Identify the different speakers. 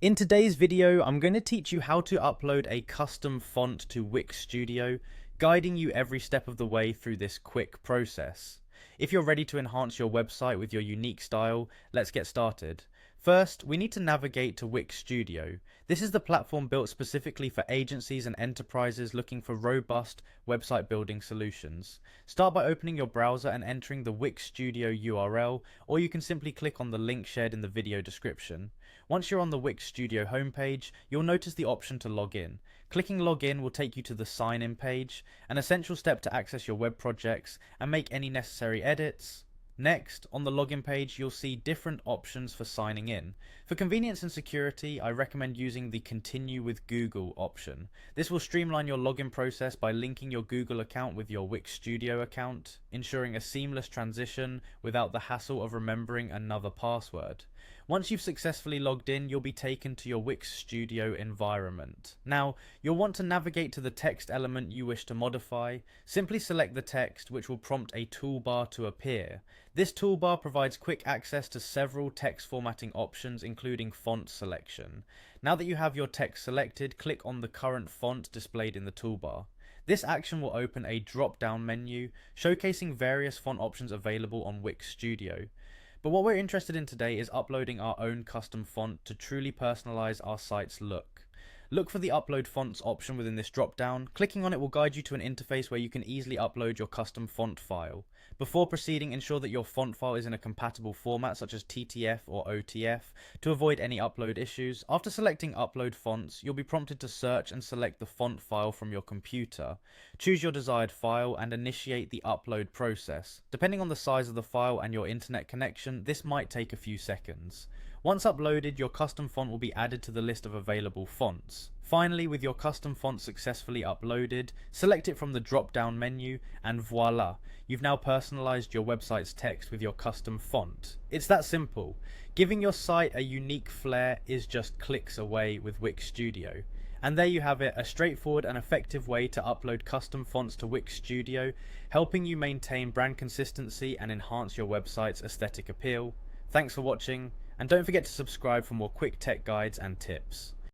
Speaker 1: In today's video, I'm going to teach you how to upload a custom font to Wix Studio, guiding you every step of the way through this quick process. If you're ready to enhance your website with your unique style, let's get started. First, we need to navigate to Wix Studio. This is the platform built specifically for agencies and enterprises looking for robust website building solutions. Start by opening your browser and entering the Wix Studio URL, or you can simply click on the link shared in the video description. Once you're on the Wix Studio homepage, you'll notice the option to log in. Clicking login will take you to the sign in page, an essential step to access your web projects and make any necessary edits. Next, on the login page, you'll see different options for signing in. For convenience and security, I recommend using the Continue with Google option. This will streamline your login process by linking your Google account with your Wix Studio account, ensuring a seamless transition without the hassle of remembering another password. Once you've successfully logged in, you'll be taken to your Wix Studio environment. Now, you'll want to navigate to the text element you wish to modify. Simply select the text, which will prompt a toolbar to appear. This toolbar provides quick access to several text formatting options, including font selection. Now that you have your text selected, click on the current font displayed in the toolbar. This action will open a drop-down menu, showcasing various font options available on Wix Studio. But what we're interested in today is uploading our own custom font to truly personalize our site's look. Look for the upload fonts option within this drop-down. Clicking on it will guide you to an interface where you can easily upload your custom font file. Before proceeding, ensure that your font file is in a compatible format such as TTF or OTF to avoid any upload issues. After selecting upload fonts, you'll be prompted to search and select the font file from your computer. Choose your desired file and initiate the upload process. Depending on the size of the file and your internet connection, this might take a few seconds. Once uploaded, your custom font will be added to the list of available fonts. Finally, with your custom font successfully uploaded, select it from the drop-down menu and voila, you've now personalized your website's text with your custom font. It's that simple. Giving your site a unique flair is just clicks away with Wix Studio. And there you have it, a straightforward and effective way to upload custom fonts to Wix Studio, helping you maintain brand consistency and enhance your website's aesthetic appeal. Thanks for watching, and don't forget to subscribe for more quick tech guides and tips.